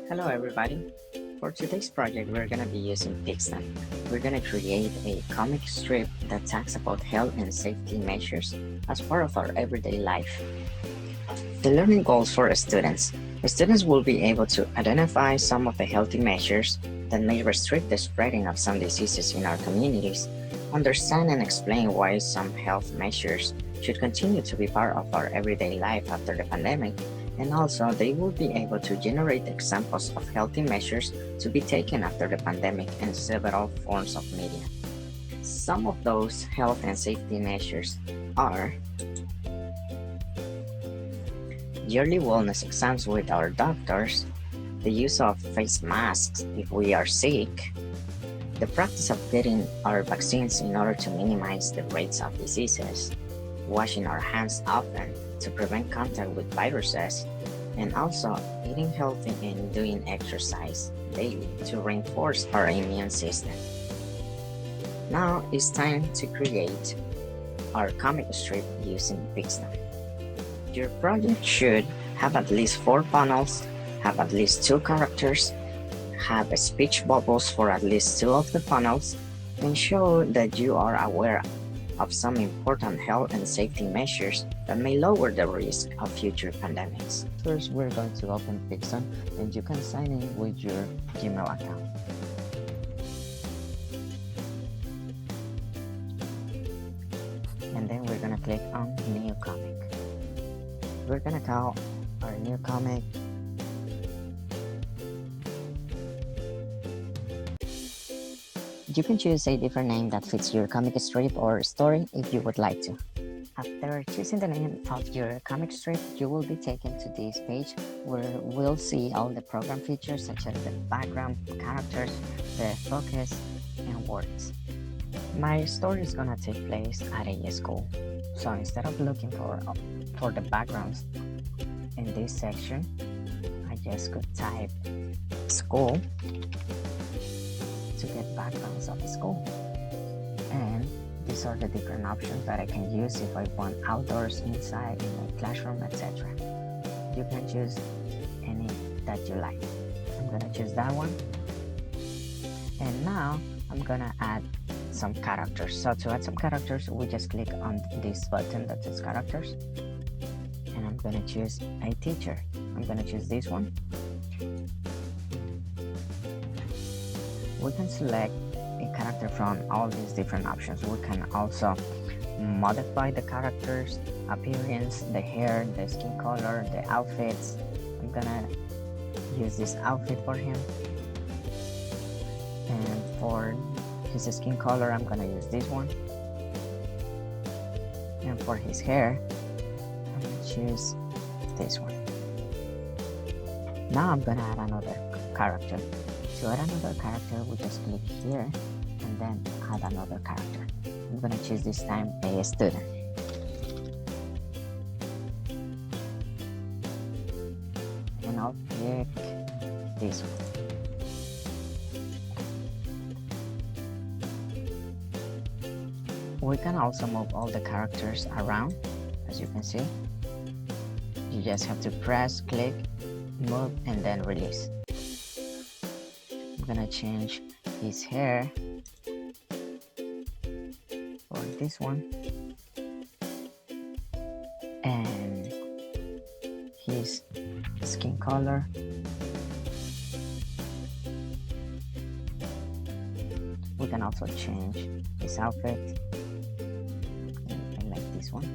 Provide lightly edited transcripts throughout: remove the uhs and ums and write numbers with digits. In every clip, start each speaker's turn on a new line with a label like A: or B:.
A: Hello everybody. For today's project, we're gonna be using Pixel. We're gonna create a comic strip that talks about health and safety measures as part of our everyday life. The learning goals for students. The students will be able to identify some of the healthy measures that may restrict the spreading of some diseases in our communities, understand and explain why some health measures should continue to be part of our everyday life after the pandemic, and also they will be able to generate examples of healthy measures to be taken after the pandemic in several forms of media. Some of those health and safety measures are yearly wellness exams with our doctors, the use of face masks if we are sick, the practice of getting our vaccines in order to minimize the rates of diseases, washing our hands often to prevent contact with viruses, and also eating healthy and doing exercise daily to reinforce our immune system. Now it's time to create our comic strip using Pixel. Your project should have at least 4 panels, have at least 2 characters, have speech bubbles for at least 2 of the panels, and show that you are aware of some important health and safety measures that may lower the risk of future pandemics. First, we're going to open Pixel and you can sign in with your Gmail account. And then we're gonna click on New Comic. We're gonna call our new comic You can choose a different name that fits your comic strip or story if you would like to. After choosing the name of your comic strip, you will be taken to this page where we'll see all the program features such as the background, characters, the focus, and words. My story is gonna take place at a school. So instead of looking for the backgrounds in this section, I just could type school to get backgrounds of the school. And these are the different options that I can use if I want outdoors, inside, in my classroom, etc. You can choose any that you like. I'm gonna choose that one. And now I'm gonna add some characters. So to add some characters, we just click on this button that says characters. And I'm gonna choose a teacher. I'm gonna choose this one. We can select a character from all these different options. We can also modify the character's appearance, the hair, the skin color, the outfits. I'm gonna use this outfit for him. And for his skin color, I'm gonna use this one. And for his hair, I'm gonna choose this one. Now I'm gonna add another character. To add another character, we just click here and then add another character. I'm gonna choose this time a student. And I'll pick this one. We can also move all the characters around, as you can see. You just have to press, click, move, and then release. I'm gonna change his hair for this one and his skin color. We can also change his outfit. I like this one.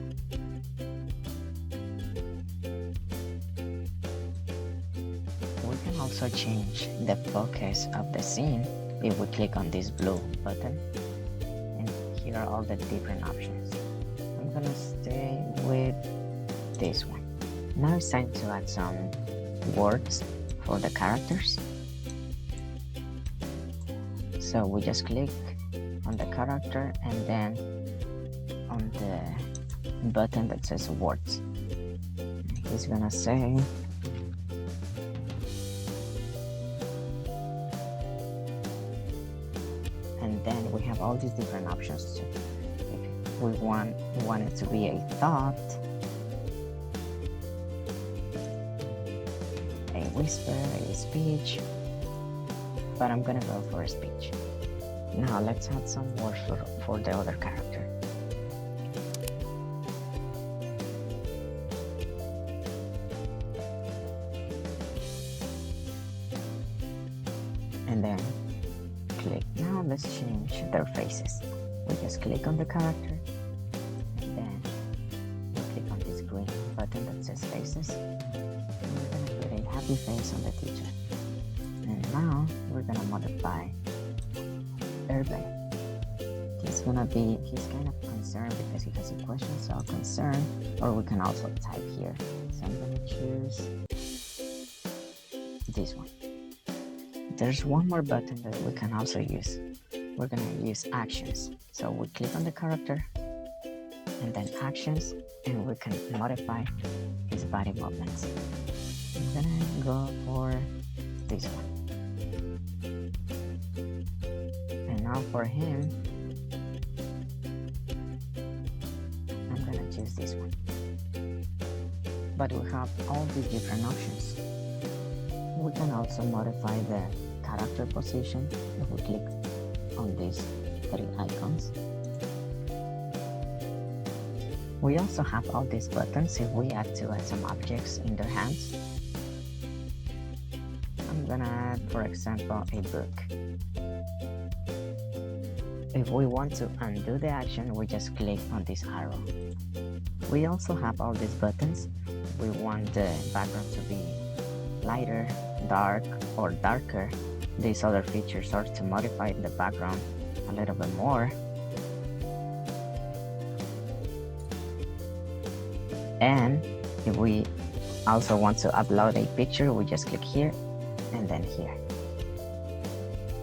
A: We can also change the focus of the scene if we click on this blue button, and here are all the different options. I'm gonna stay with this one. Now it's time to add some words for the characters. So we just click on the character and then on the button that says words. He's gonna say and then we have all these different options too. If we want it to be a thought, a whisper, a speech, but I'm gonna go for a speech. Now let's add some words for the other character. And then click. Now let's change their faces. We just click on the character, and then we click on this green button that says faces. And we're gonna put a happy face on the teacher. And now we're gonna modify Urban. He's kind of concerned because he has a question, so concern, or we can also type here. So I'm gonna choose this one. There's one more button that we can also use. We're gonna use actions. So we click on the character and then actions, and we can modify his body movements. I'm gonna go for this one. And now for him, I'm gonna choose this one. But we have all these different options. We can also modify the character position if we click on these three icons. We also have all these buttons if we add some objects in their hands. I'm gonna add, for example, a book. If we want to undo the action, we just click on this arrow. We also have all these buttons. We want the background to be lighter, dark, or darker. These other features are to modify the background a little bit more. And if we also want to upload a picture, we just click here and then here.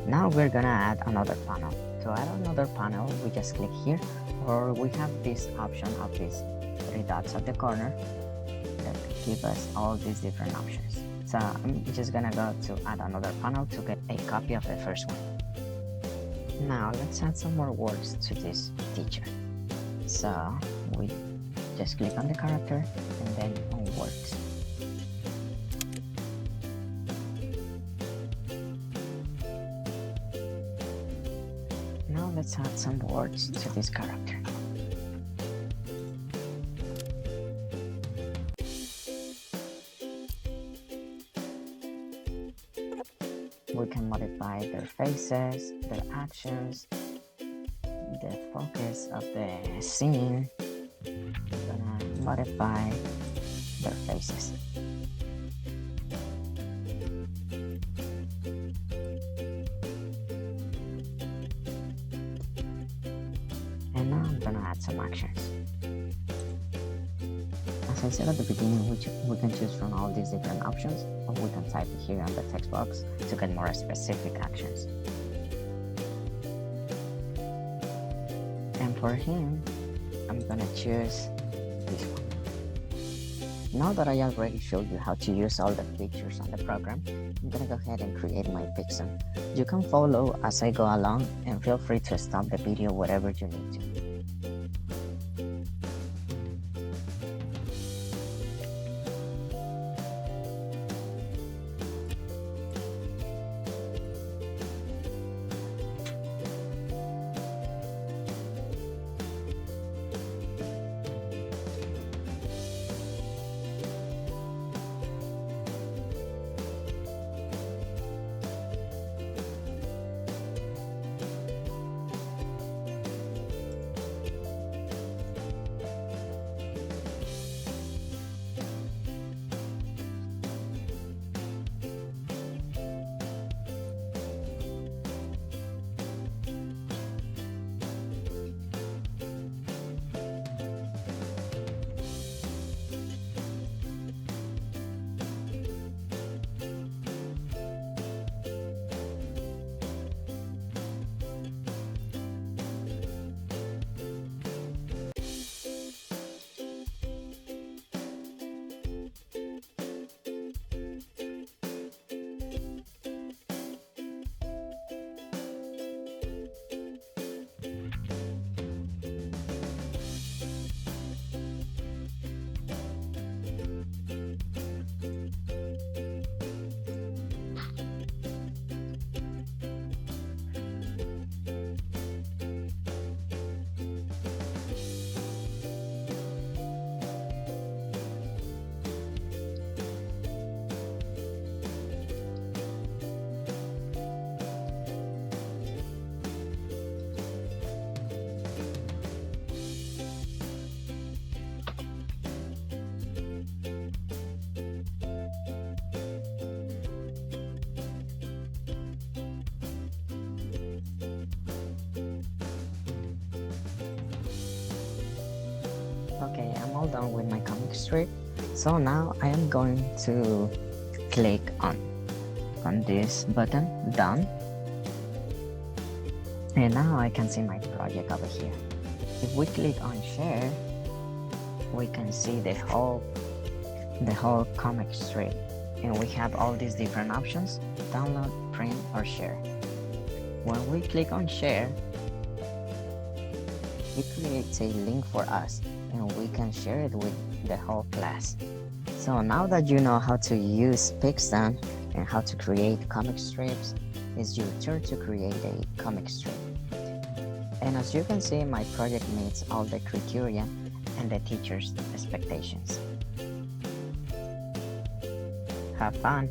A: Now we're gonna add another panel. To add another panel, we just click here, or we have this option of these three dots at the corner that give us all these different options. So I'm just gonna go to add another panel to get a copy of the first one. Now let's add some more words to this teacher. So we just click on the character and then on words. Now let's add some words to this character. We can modify their faces, their actions, the focus of the scene. We're gonna modify their faces. And now I'm gonna add some actions. As I said at the beginning, we can choose from all these different options, or we can type it here on the text box to get more specific actions. And for him, I'm gonna choose this one. Now that I already showed you how to use all the features on the program, I'm gonna go ahead and create my pixel. You can follow as I go along, and feel free to stop the video wherever you need to. Okay, I'm all done with my comic strip. So now I am going to click on this button, done. And now I can see my project over here. If we click on share, we can see the whole comic strip. And we have all these different options: download, print, or share. When we click on share, it creates a link for us and we can share it with the whole class. So now that you know how to use Pixton and how to create comic strips, it's your turn to create a comic strip. And as you can see, my project meets all the criteria and the teacher's expectations. Have fun!